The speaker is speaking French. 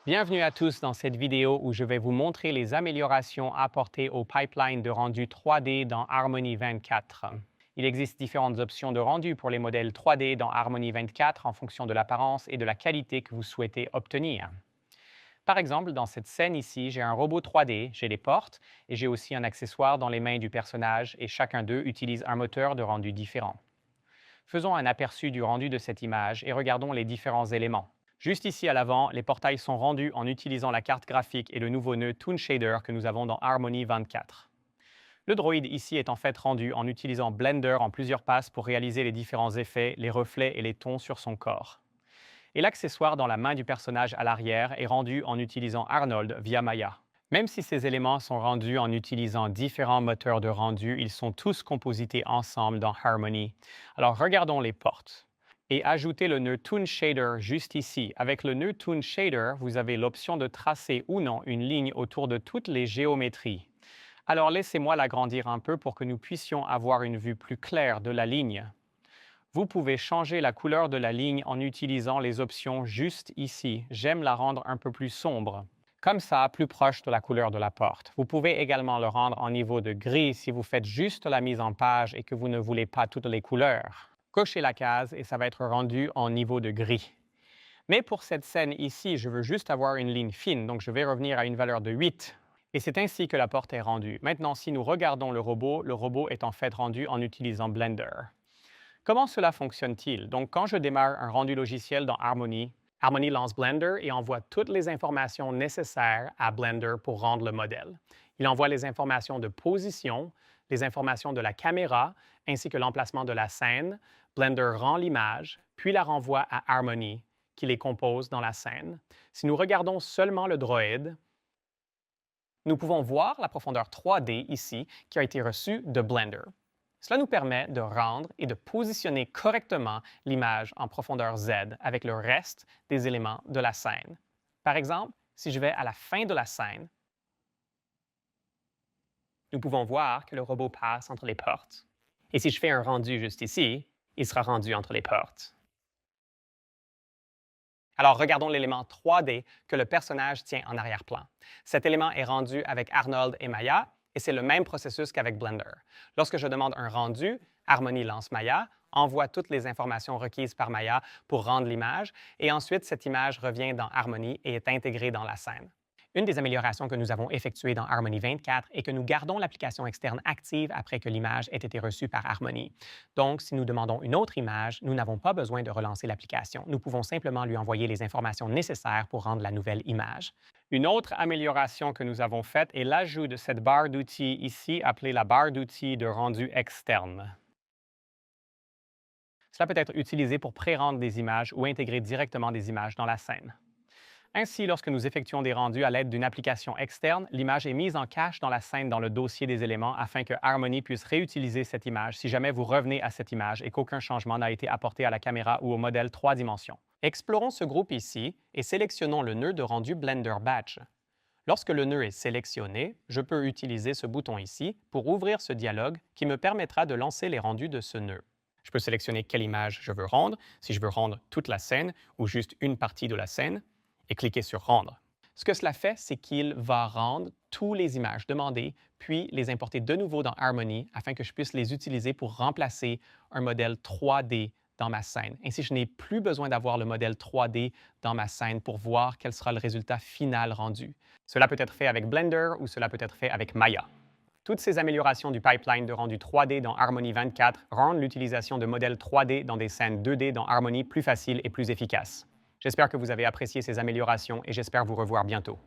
Bienvenue à tous dans cette vidéo où je vais vous montrer les améliorations apportées au pipeline de rendu 3D dans Harmony 24. Il existe différentes options de rendu pour les modèles 3D dans Harmony 24 en fonction de l'apparence et de la qualité que vous souhaitez obtenir. Par exemple, dans cette scène ici, j'ai un robot 3D, j'ai des portes et j'ai aussi un accessoire dans les mains du personnage et chacun d'eux utilise un moteur de rendu différent. Faisons un aperçu du rendu de cette image et regardons les différents éléments. Juste ici à l'avant, les portails sont rendus en utilisant la carte graphique et le nouveau nœud Toon Shader que nous avons dans Harmony 24. Le droïde ici est en fait rendu en utilisant Blender en plusieurs passes pour réaliser les différents effets, les reflets et les tons sur son corps. Et l'accessoire dans la main du personnage à l'arrière est rendu en utilisant Arnold via Maya. Même si ces éléments sont rendus en utilisant différents moteurs de rendu, ils sont tous composités ensemble dans Harmony. Alors regardons les portes. Et ajoutez le nœud Toon Shader juste ici. Avec le nœud Toon Shader, vous avez l'option de tracer ou non une ligne autour de toutes les géométries. Alors laissez-moi l'agrandir un peu pour que nous puissions avoir une vue plus claire de la ligne. Vous pouvez changer la couleur de la ligne en utilisant les options juste ici. J'aime la rendre un peu plus sombre. Comme ça, plus proche de la couleur de la porte. Vous pouvez également le rendre en niveau de gris si vous faites juste la mise en page et que vous ne voulez pas toutes les couleurs. Cochez la case et ça va être rendu en niveau de gris. Mais pour cette scène ici, je veux juste avoir une ligne fine, donc je vais revenir à une valeur de 8. Et c'est ainsi que la porte est rendue. Maintenant, si nous regardons le robot est en fait rendu en utilisant Blender. Comment cela fonctionne-t-il? Donc, quand je démarre un rendu logiciel dans Harmony, Harmony lance Blender et envoie toutes les informations nécessaires à Blender pour rendre le modèle. Il envoie les informations de position, les informations de la caméra, ainsi que l'emplacement de la scène. Blender rend l'image, puis la renvoie à Harmony, qui les compose dans la scène. Si nous regardons seulement le droïde, nous pouvons voir la profondeur 3D ici qui a été reçue de Blender. Cela nous permet de rendre et de positionner correctement l'image en profondeur Z avec le reste des éléments de la scène. Par exemple, si je vais à la fin de la scène, nous pouvons voir que le robot passe entre les portes. Et si je fais un rendu juste ici, il sera rendu entre les portes. Alors, regardons l'élément 3D que le personnage tient en arrière-plan. Cet élément est rendu avec Arnold et Maya, et c'est le même processus qu'avec Blender. Lorsque je demande un rendu, Harmony lance Maya, envoie toutes les informations requises par Maya pour rendre l'image, et ensuite cette image revient dans Harmony et est intégrée dans la scène. Une des améliorations que nous avons effectuées dans Harmony 24 est que nous gardons l'application externe active après que l'image ait été reçue par Harmony. Donc, si nous demandons une autre image, nous n'avons pas besoin de relancer l'application. Nous pouvons simplement lui envoyer les informations nécessaires pour rendre la nouvelle image. Une autre amélioration que nous avons faite est l'ajout de cette barre d'outils ici, appelée la barre d'outils de rendu externe. Cela peut être utilisé pour pré-rendre des images ou intégrer directement des images dans la scène. Ainsi, lorsque nous effectuons des rendus à l'aide d'une application externe, l'image est mise en cache dans la scène dans le dossier des éléments afin que Harmony puisse réutiliser cette image si jamais vous revenez à cette image et qu'aucun changement n'a été apporté à la caméra ou au modèle 3 dimensions. Explorons ce groupe ici et sélectionnons le nœud de rendu Blender Batch. Lorsque le nœud est sélectionné, je peux utiliser ce bouton ici pour ouvrir ce dialogue qui me permettra de lancer les rendus de ce nœud. Je peux sélectionner quelle image je veux rendre, si je veux rendre toute la scène ou juste une partie de la scène, et cliquer sur Rendre. Ce que cela fait, c'est qu'il va rendre toutes les images demandées, puis les importer de nouveau dans Harmony afin que je puisse les utiliser pour remplacer un modèle 3D dans ma scène. Ainsi, je n'ai plus besoin d'avoir le modèle 3D dans ma scène pour voir quel sera le résultat final rendu. Cela peut être fait avec Blender ou cela peut être fait avec Maya. Toutes ces améliorations du pipeline de rendu 3D dans Harmony 24 rendent l'utilisation de modèles 3D dans des scènes 2D dans Harmony plus facile et plus efficace. J'espère que vous avez apprécié ces améliorations et j'espère vous revoir bientôt.